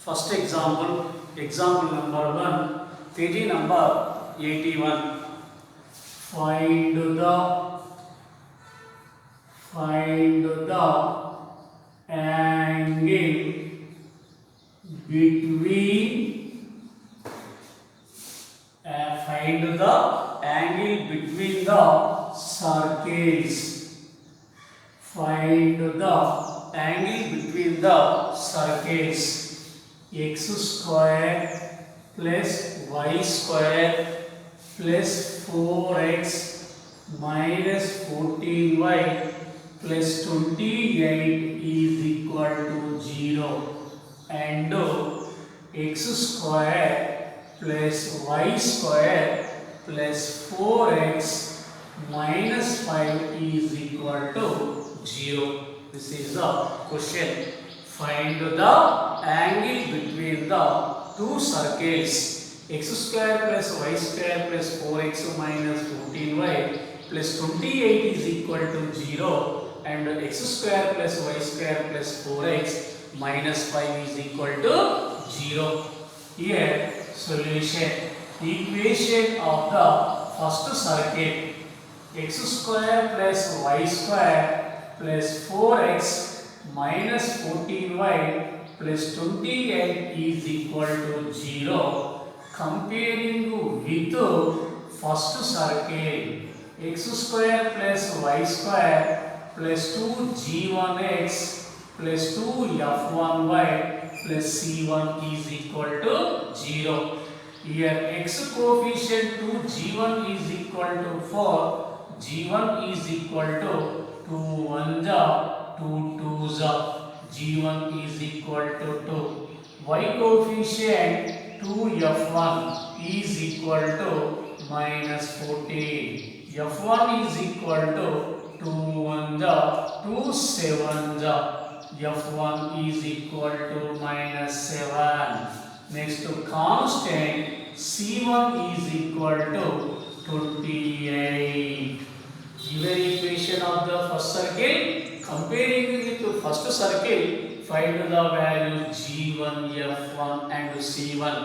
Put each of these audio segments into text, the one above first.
First example number 1, page number 81. Find the angle between the circles. Find the angle between the circles. X square plus y square plus 4x minus 14y plus 28 is equal to 0, and x square plus y square plus 4x minus 5 is equal to 0. This is the question. Find the angle between the two circles. X square plus y square plus 4x minus 14y plus 28 is equal to 0, and x square plus y square plus 4x minus 5 is equal to 0. Here solution. Equation of the first circle, x square plus y square plus 4x minus 14y plus 28 is equal to 0. Comparing with first circle, x square plus y square plus 2g1x plus 2f1y plus c1 is equal to 0. Here x coefficient 2g1 is equal to 4, g1 is equal to 2 1 2 2s, g1 is equal to 2. Y coefficient 2f1 is equal to minus 14. f1 is equal to 2 1 2 7, f1 is equal to minus 7. Next to constant, c1 is equal to 28. Given equation of the first circle, comparing with the first circle, find the value g1, f1 and c1.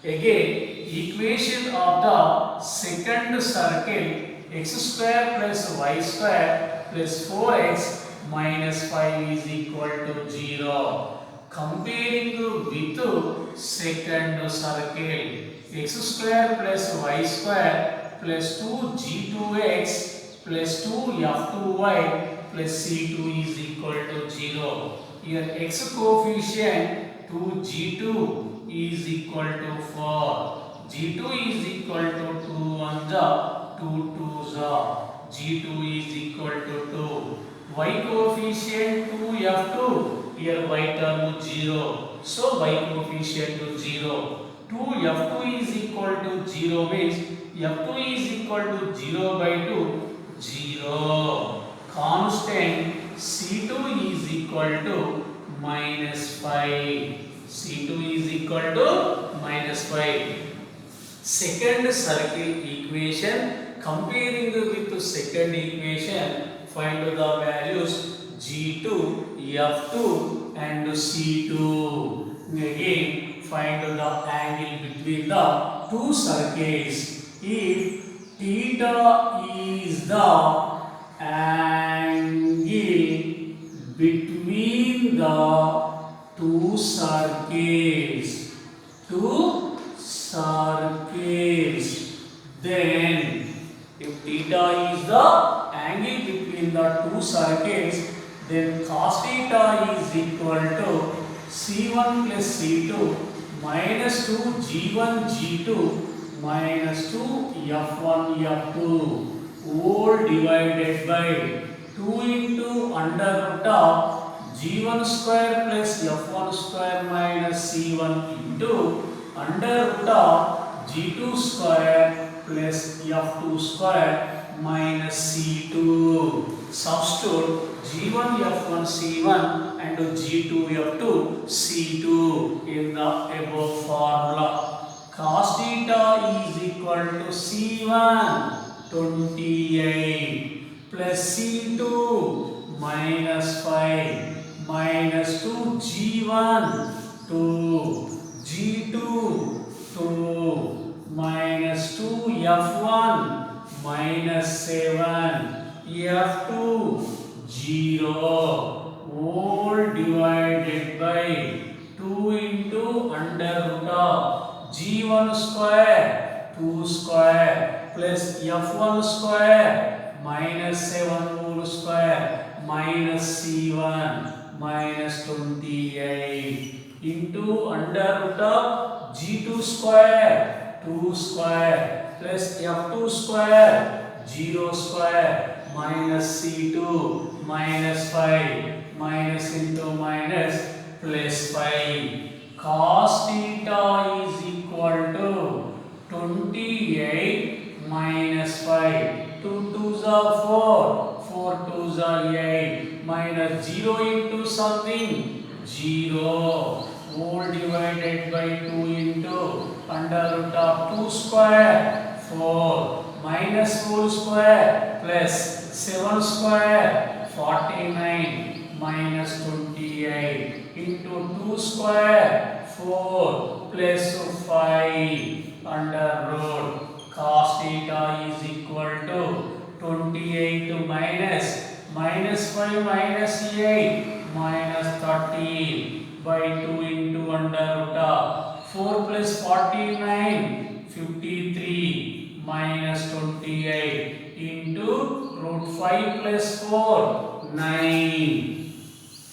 Again, equation of the second circle, x square plus y square plus 4x minus 5 is equal to 0. Comparing with second circle, x square plus y square plus 2g2x plus 2f2y plus c2 is equal to 0. Here x coefficient 2g2 is equal to 4. g2 is equal to 2 1 2 2s, g2 is equal to 2. Y coefficient 2f2, here y term 0, so y coefficient to 0. 2f2 is equal to 0 means f2 is equal to 0 by 2, 0. Constant c2 is equal to minus 5. c2 is equal to minus 5. Second circle equation, comparing with second equation, find the values g2, f2 and c2. Again, find the angle between the two circles. If theta is the angle between the two circles, then if theta is the angle between the two circles, then cos theta is equal to c1 plus c2 minus 2 g1 g2 minus 2 f1 f2 all divided by 2 into under root of g1 square plus f1 square minus c1 into under root of g2 square plus f2 square minus c2. Substitute g1 f1 c1 and g2 f2 c2 in the above formula. Cos theta is equal to c1 28 plus c2 minus 5 minus 2 g1 2 2 minus 2 F1 minus 7 F2 0 all divided by 2 into under root of G1 square 2 square plus F1 square minus 7 whole square minus C1 minus 28 into under root of G2 square 2 square plus F2 square 0 square minus C2 minus 5 minus into minus plus 5 cos theta is equal to 28 minus 5 2 2s are 4 4 2s are 8 minus 0 into something 0 whole divided by 2 into under root of 2 square 4 minus whole square plus 7 square 49 minus 28 into 2 square 4 plus 5 under root cos theta is equal to 28 minus 5 minus 8 minus 13 by 2 into under root of 4 plus 49 53 minus 28 into root 5 plus 4 9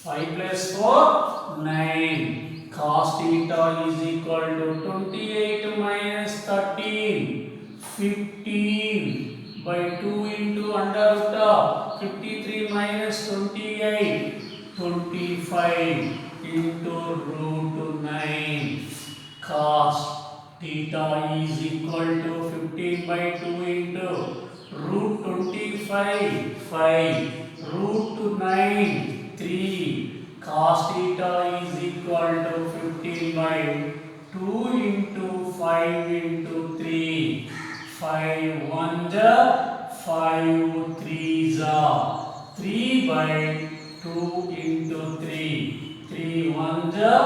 5 plus 4 9 cos theta is equal to 28 minus 13 15 by 2 into under root of 53 minus 28 25 into root 9 cos theta is equal to 15 by 2 into root 25 5 root 9 3 cos theta is equal to 15 by 2 into 5 into 3 5 1 ja 5 3 ja 3 by 2 into 3 3 1 ja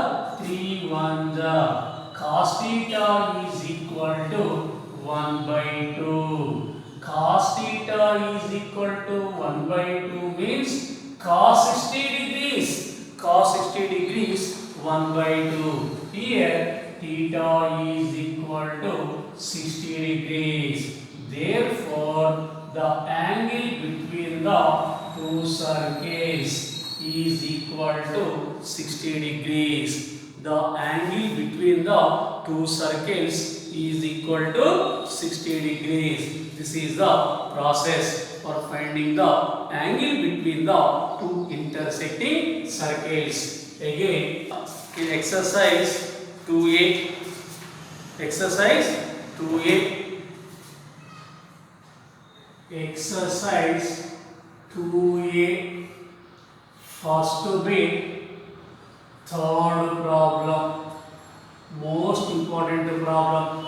3 1 ja cos theta is equal to 1 by 2 cos theta is equal to 1 by 2 means cos 60 degrees cos 60 degrees 1 by 2 here theta is equal to 60 degrees therefore the angle between the two circles is equal to 60 degrees the angle between the two circles is equal to 60 degrees. This is the process for finding the angle between the two intersecting circles. Again, in exercise 2a, exercise 2a, exercise 2a, first bit. Third problem, most important problem,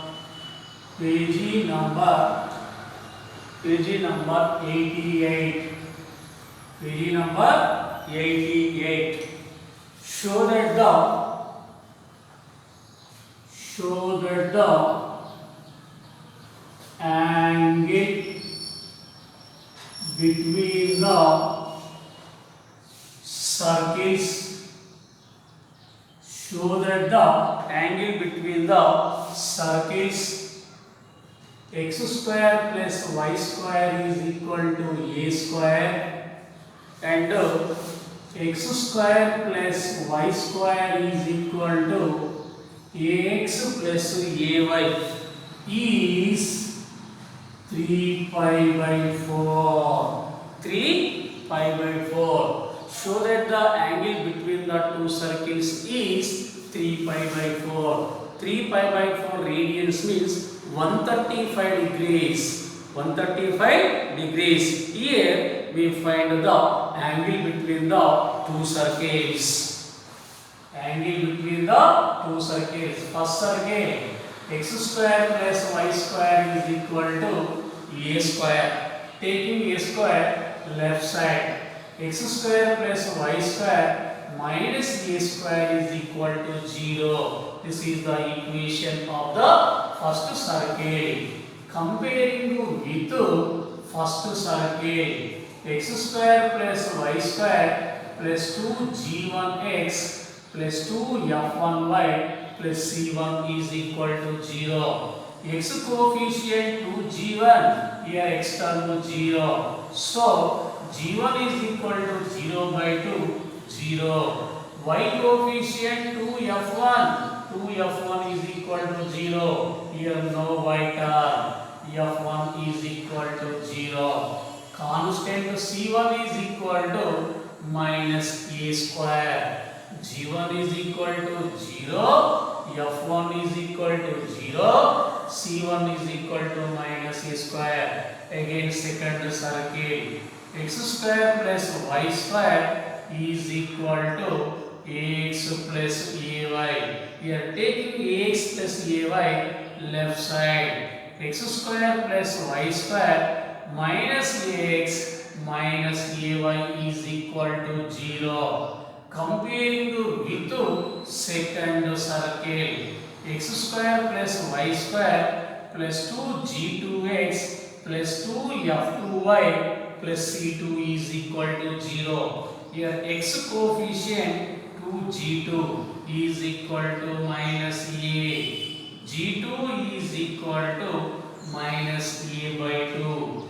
page number 88, page number 88. Show that the angle between the circles. Show that the angle between the circles x square plus y square is equal to a square and x square plus y square is equal to ax plus ay is 3 pi by 4. 3 pi by 4. Show that the angle between the two circles is 3 pi by 4. 3 pi by 4 radians means 135 degrees. 135 degrees. Here we find the angle between the two circles. Angle between the two circles. First circle x square plus y square is equal to a square. Taking a square left side. X square plus y square minus a square is equal to 0. This is the equation of the first circle. Comparing with first circle, x square plus y square plus 2g1x plus 2f1y plus c1 is equal to 0. X coefficient 2g1, here x term 0. So g1 is equal to 0 by 2, 0. Y coefficient 2f1, 2f1 is equal to 0. Here no y term. f1 is equal to 0. Constant c1 is equal to minus a square. g1 is equal to 0. f1 is equal to 0. c1 is equal to minus a square. Again second circle. X square plus y square is equal to ax plus ay. We are taking ax plus ay left side. X square plus y square minus ax minus ay is equal to 0. Comparing with second circle, x square plus y square plus 2g2x plus 2f2y plus c2 is equal to 0. Here x coefficient 2g2 is equal to minus a. g2 is equal to minus a by 2.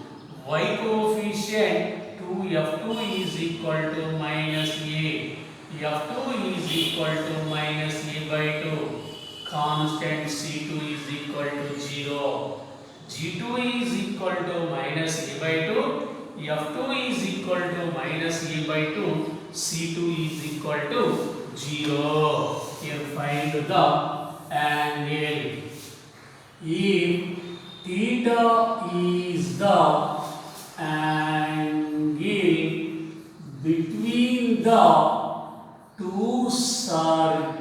Y coefficient 2f2 is equal to minus a. f2 is equal to minus a by 2. Constant c2 is equal to 0. g2 is equal to minus a by 2. f2 is equal to minus a by 2. c2 is equal to 0. Here find the angle. If theta is the angle between the two circles,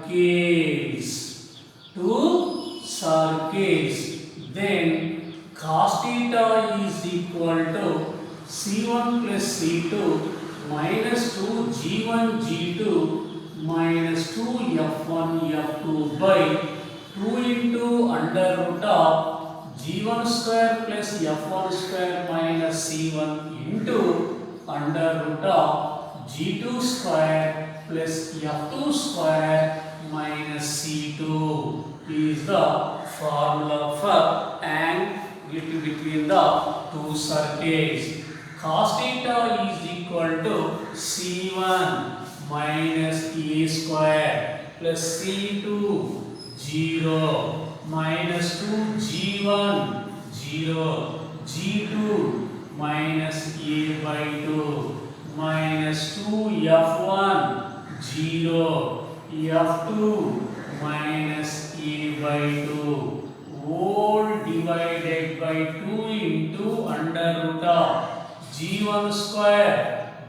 then cos theta is equal to c1 plus c2 minus 2g1 g2 minus 2f1 f2 by 2 into under root of g1 square plus f1 square minus c1 into under root of g2 square plus f2 square minus c2 is the formula for angle between the two circles. Cos theta is equal to c1 minus a square plus c2 0 minus 2g1 0 g2 minus a by 2 minus 2f1 0 f2 minus a by 2 all divided by 2 into under root of g1 square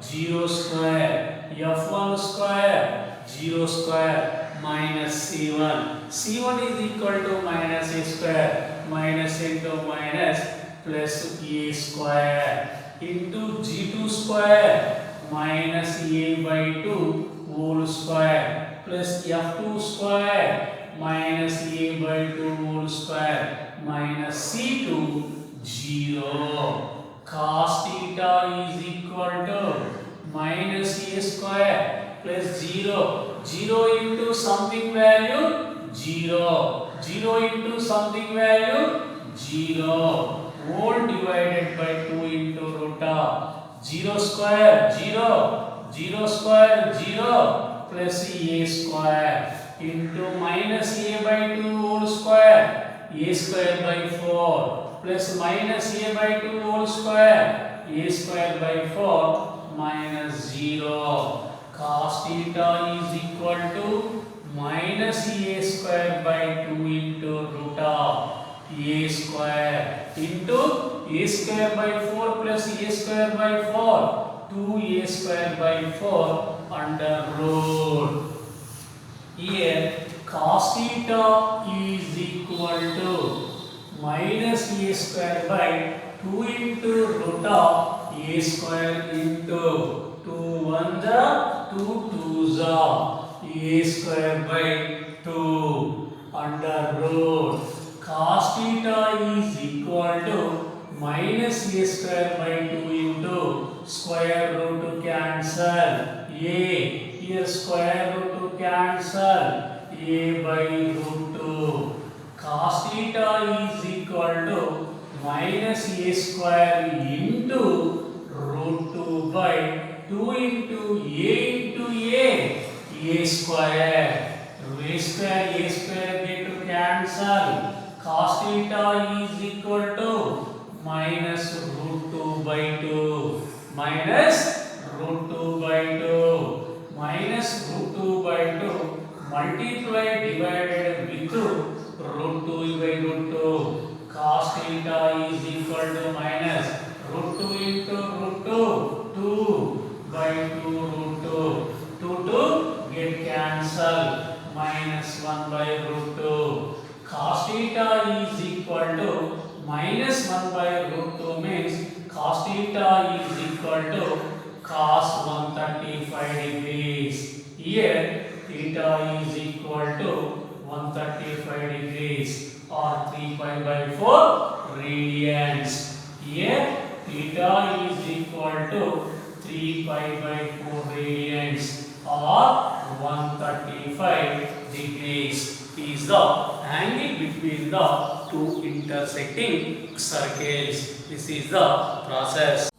0 square f1 square 0 square minus c1. c1 is equal to minus a square minus into minus plus a square into g2 square minus a by 2 whole square plus f2 square minus a by 2 whole square minus c2 0. Cos theta is equal to minus a square plus 0. 0 into something value 0. 0 into something value 0. Whole divided by 2 into root of 0 square 0. 0 square 0 plus a square into minus a by 2 whole square a square by 4 plus minus a by 2 whole square a square by 4 minus 0. Cos theta is equal to minus a square by 2 into root of a square into a square by 4 plus a square by 4 2a square by 4 under root. Here cos theta is equal to minus a square by 2 into root of a square into 2 1 2 2 a square by 2 under root cos theta is equal to minus a square by 2 into square root to cancel a here square root to cancel a by root 2 cos theta is equal to minus a square into root 2 by 2 into a square. A square get to cancel. Cos theta is equal to minus root 2 by 2. Minus root 2 by 2. Minus root 2 by 2. Multiply divided with root 2 by root 2. Cos theta is equal to minus root 2 into root 2. 2 by 2 root 2. 2 get cancelled. Minus 1 by root 2. Cos theta is equal to minus 1 by root 2 means cos theta is equal to cos 135 degrees. Here theta is equal to 135 degrees or 3 pi by 4 radians. Here theta is equal to 3 pi by 4 radians or 135 degrees is the angle between the two intersecting circles. This is the process.